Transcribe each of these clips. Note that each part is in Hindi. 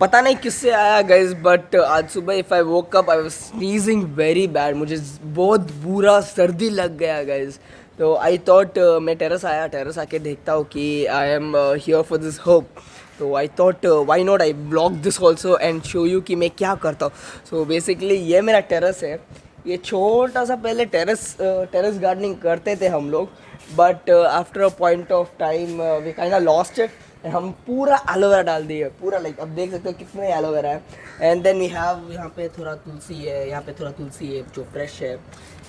पता नहीं किससे आया गाइस, बट आज सुबह if I woke up I was sneezing very bad. मुझे बहुत बुरा सर्दी लग गया गाइस। तो आई थॉट मैं टेरेस आके देखता हूँ कि I am here for this hope. तो I thought why not I blog this also and show you कि मैं क्या करता हूँ। सो बेसिकली ये मेरा टेरेस है। ये छोटा सा पहले टेरेस गार्डनिंग करते थे हम लोग, but after a point of time we kind of lost it. हम पूरा एलोवेरा डाल दिए, पूरा लाइक अब देख सकते हो कितने एलोवेरा है। एंड देन वी हैव यहाँ पे थोड़ा तुलसी है, यहाँ पे थोड़ा तुलसी है जो फ्रेश है,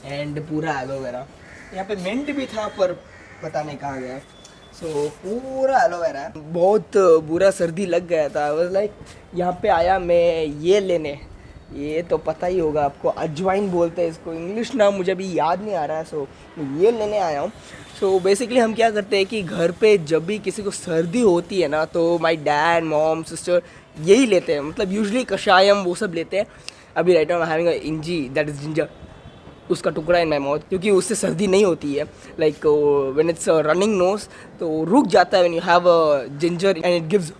एंड पूरा एलोवेरा। यहाँ पे मिंट भी था पर पता नहीं कहाँ गया। सो पूरा एलोवेरा है। बहुत बुरा सर्दी लग गया था। आई वाज लाइक यहाँ पे आया मैं ये लेने, ये तो पता ही होगा आपको, अजवाइन बोलते हैं इसको, इंग्लिश नाम मुझे अभी याद नहीं आ रहा है। सो ये लेने आया हूँ। सो बेसिकली हम क्या करते हैं कि घर पे जब भी किसी को सर्दी होती है ना, तो माय डैड मॉम सिस्टर यही लेते हैं, मतलब यूजुअली कषायम वो सब लेते हैं। अभी right now I am having a inji, that is ginger, उसका टुकड़ा इन माई माउथ, क्योंकि उससे सर्दी नहीं होती है। Like when it's running nose तो रुक जाता है when you have a ginger and it gives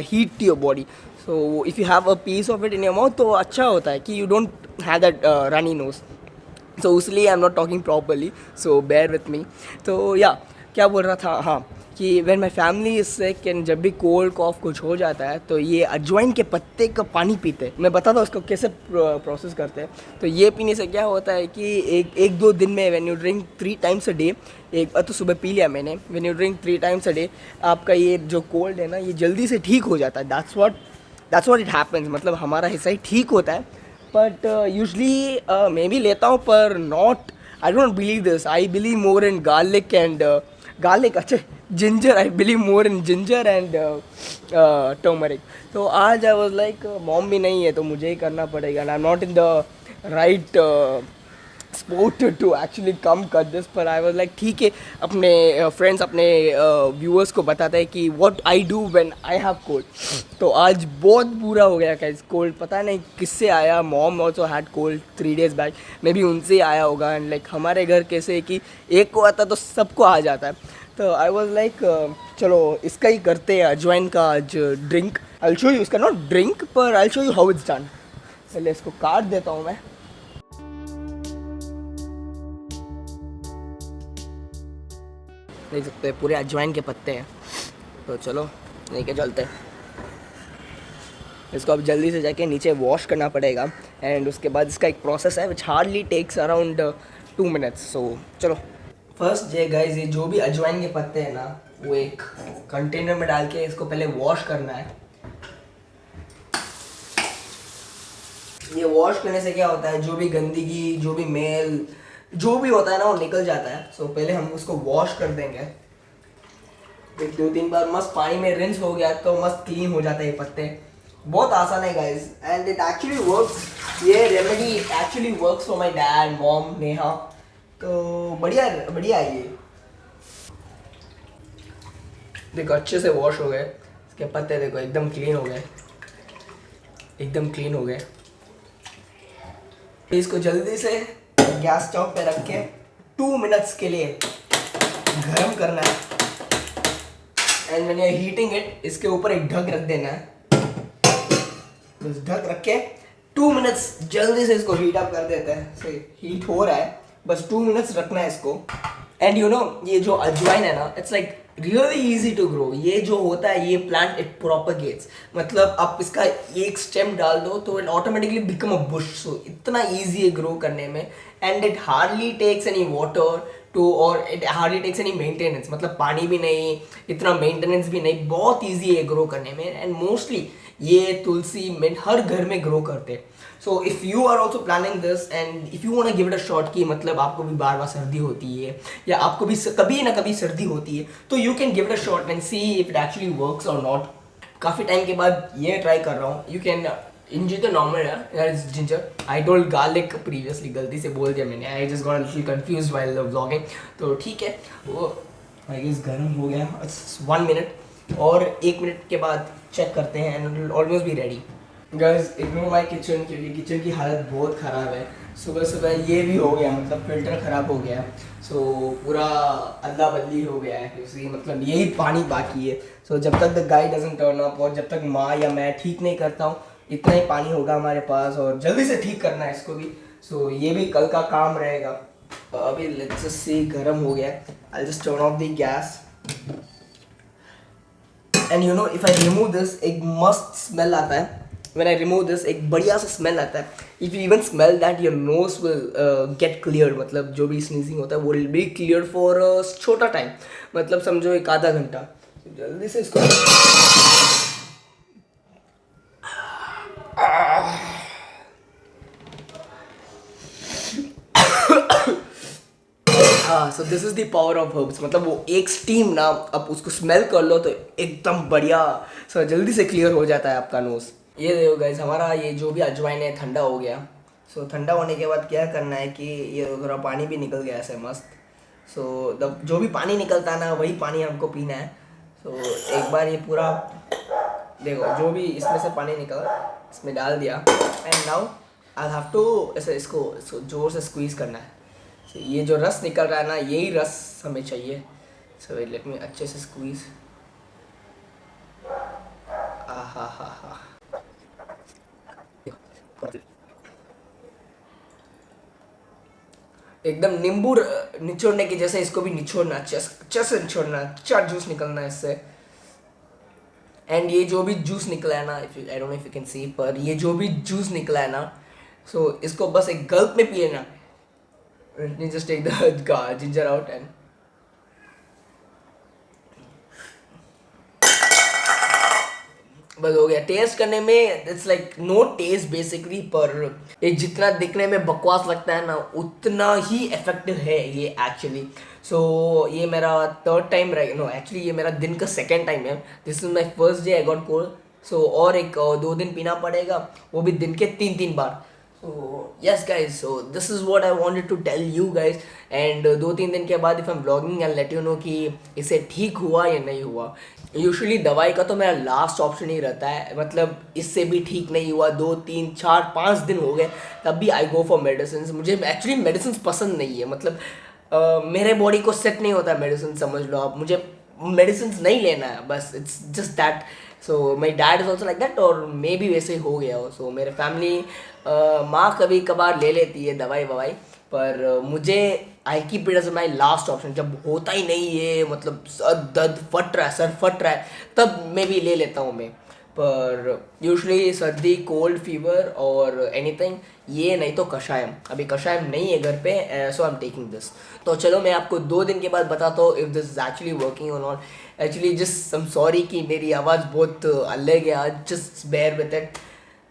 heat to your body. So if you have a piece of it in your mouth तो अच्छा होता है कि you don't have that runny nose. So इसलिए I am not talking properly, so bear with me. तो या क्या बोल रहा था, हाँ, कि when my family is sick and जब भी कोल्ड कॉफ कुछ हो जाता है तो ये अजवाइन के पत्ते का पानी पीते हैं। मैं बताता हूँ उसको कैसे प्रोसेस करते हैं। तो ये पीने से क्या होता है कि एक दो दिन में when you drink 3 times a day, एक तो सुबह पी लिया मैंने, when you drink 3 times a day आपका ये जो कोल्ड है ना ये जल्दी से ठीक हो जाता है। दैट्स व्हाट इट हैपेंस, मतलब हमारा हिस्सा ही ठीक होता है। बट यूजली मैं भी लेता हूँ पर not, I don't believe this, I believe more in garlic and garlic, अच्छा ginger, I believe more in ginger and turmeric. तो आज आई वॉज लाइक मॉम भी नहीं है तो मुझे ही करना पड़ेगा, and I am not in the right sport to actually come कर दिस। पर आई वॉज लाइक ठीक है, अपने फ्रेंड्स अपने व्यूअर्स को बताते हैं कि what I do when I have cold. तो आज बहुत बुरा हो गया गाइस कोल्ड, पता नहीं किससे आया। Mom also had cold 3 days back, may be उनसे ही आया होगा। एंड लाइक हमारे घर कैसे है कि एक को आता तो सबको आ जाता है। तो आई वॉज लाइक चलो इसका ही करते हैं, अजवाइन का आज ड्रिंक। आई शो यू, इसका नॉट ड्रिंक पर I show you how it's done. पहले इसको काट देता हूँ मैं। देख सकते हैं पूरे अजवाइन के पत्ते हैं। तो चलो लेके चलते हैं। इसको अब जल्दी से जाके नीचे वॉश करना पड़ेगा, एंड उसके बाद इसका एक प्रोसेस है विच हार्डली टेक्स अराउंड 2 minutes। सो चलो फर्स्ट ये गाइस, ये जो भी अजवाइन के पत्ते हैं ना वो एक कंटेनर में डाल के इसको पहले वॉश करना है। ये वॉश करने से क्या होता है, जो भी गंदगी, जो भी मेल, जो भी होता है ना वो निकल जाता है। सो पहले हम उसको वॉश कर देंगे, एक 2-3 बार मस्त पानी में रिंस हो गया तो मस्त क्लीन हो जाता है ये पत्ते। बहुत आसान है guys, and it actually works. ये remedy actually works for my dad mom Neha. तो बढ़िया बढ़िया है ये। देखो अच्छे से वॉश हो गए इसके पत्ते, देखो एकदम क्लीन हो गए, एकदम क्लीन हो गए। इसको जल्दी से गैस स्टोव पे रख के 2 minutes के लिए गर्म करना है, and when you are heating it इसके ऊपर एक ढक रख देना है। बस ढक रख के 2 minutes जल्दी से इसको हीट अप कर देते हैं। सो हीट हो रहा है, बस 2 minutes रखना है इसको। एंड यू नो ये जो अजवाइन है ना, it's like really easy to grow. ये जो होता है ये प्लांट इट प्रोपगेट्स, मतलब आप इसका एक स्टेम डाल दो तो it automatically become a bush. So इतना इजी है ग्रो करने में, and it hardly takes any water too, और it hardly takes any maintenance, मतलब पानी भी नहीं, इतना मेंटेनेंस भी नहीं, बहुत ईजी है ग्रो करने में। एंड मोस्टली ये तुलसी मिंट हर घर में ग्रो करते हैं। So if you are also planning this and if you want give it a shot, की मतलब आपको भी बार बार सर्दी होती है या आपको भी कभी ना कभी सर्दी होती है, तो you can give it a shot and see if it actually works और नॉट। काफ़ी टाइम के बाद ये ट्राई कर रहा हूँ। यू कैन इंजर तो नॉर्मल है, ginger. I told garlic previously, गलती से बोल दिया मैंने, I just got a little confused while vlogging. तो ठीक है, वो आई गेस गर्म हो गया। 1 minute और 1 minute के बाद चेक करते हैं and almost be ready. Guys ignore my kitchen, क्योंकि किचन की हालत बहुत ख़राब है। सुबह सुबह ये भी हो गया, मतलब फिल्टर ख़राब हो गया। सो पूरा अदला बदली हो गया है, इसी मतलब यही पानी बाकी है। सो जब तक the guy doesn't turn up और जब तक माँ या मैं ठीक नहीं करता हूँ, इतना ही पानी होगा हमारे पास और जल्दी से ठीक करना है इसको भी। सो ये भी कल का काम रहेगा। अभी लेट्स जस्ट सी, गर्म हो गया। I just turn off the gas and you know if I remove this, एक मस्त स्मेल आता है। व्हेन आई रिमूव दिस एक बढ़िया सा स्मेल आता है। If you even smell that, your nose will get clear, मतलब जो भी स्नीजिंग होता है वो विल बी क्लियर फॉर छोटा टाइम, मतलब समझो एक आधा घंटा। जल्दी से इसको हाँ। So this is the power of herbs, मतलब वो एक स्टीम ना, अब उसको स्मेल कर लो तो एकदम बढ़िया। सो जल्दी से क्लियर हो जाता है आपका नोज। ये देखो गाइस, हमारा ये जो भी अजवाइन है ठंडा हो गया। सो ठंडा होने के बाद क्या करना है कि ये थोड़ा पानी भी निकल गया ऐसे मस्त। सो जो भी पानी निकलता है ना, वही पानी हमको पीना है। सो एक बार ये पूरा देखो, जो भी इसमें से पानी निकला इसमें डाल दिया and now I have to ऐसे इसको जोर से स्क्वीज़ करना है। So, ये जो रस निकल रहा है ना, यही रस हमें चाहिए। सो लेट मी अच्छे से स्क्वीज। हा हा हा। एकदम नींबू निचोड़ने की जैसे इसको भी निचोड़ना, अच्छे से निचोड़ना, अच्छा जूस निकलना है इससे। एंड ये जो भी जूस निकला है ना, I don't know if you can see, पर ये जो भी जूस निकला है ना, सो इसको बस एक गल्प में पिए ना। Let me just take the ginger out and बस हो गया। टेस्ट करने में it's like no taste basically, पर ये जितना दिखने में बकवास लगता है ना, उतना ही इफेक्टिव है ये एक्चुअली। सो ये मेरा थर्ड टाइम रहे, नो एक्चुअली ये मेरा दिन का सेकेंड टाइम है। This is my first day I got cold. So और एक 2 दिन पीना पड़ेगा, वो भी दिन के 3-3 बार। So yes guys, so this is what I wanted to tell you guys, and 2-3 दिन के बाद if I'm vlogging I'll let you know कि इसे ठीक हुआ या नहीं हुआ। यूजुअली दवाई का तो मेरा लास्ट ऑप्शन ही रहता है, मतलब इससे भी ठीक नहीं हुआ, 2-3-4-5 दिन हो गए, तब भी आई गो फॉर मेडिसिन। मुझे एक्चुअली मेडिसिन पसंद नहीं है, मतलब मेरे बॉडी को सेट नहीं होता है मेडिसिन, समझ लो आप। मुझे मेडिसिन नहीं लेना है बस, it's just that. So my dad is also like that, और मे भी वैसे ही हो गया हो। सो मेरे फैमिली माँ कभी कभार ले लेती है दवाई ववाई, पर मुझे I keep it as my last option. जब होता ही नहीं है, मतलब सर दर्द फट रहा है, सर फट रहा है, तब मैं भी ले लेता हूँ मैं। पर यूजुअली सर्दी, कोल्ड, फीवर और एनीथिंग, ये नहीं तो कषायम। अभी कषायम नहीं है घर पे, सो आई एम टेकिंग दिस। तो चलो मैं आपको 2 दिन के बाद बताता हूँ if this is actually working और not. Actually just I am sorry कि मेरी आवाज़ बहुत अलग है आज, जस्ट बेयर विद इट।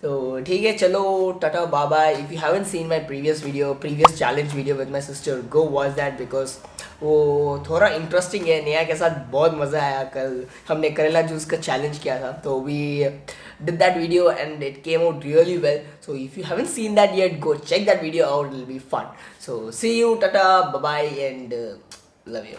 तो ठीक है, चलो tata bye bye. If you haven't seen my previous challenge video with my sister, go watch that, because वो थोड़ा इंटरेस्टिंग है। नेहा के साथ बहुत मज़ा आया। कल हमने करेला जूस का चैलेंज किया था, तो we did that video and it came out really well. So if you haven't seen that yet, go check that video out, it will be fun. So see you, tata bye bye and love you.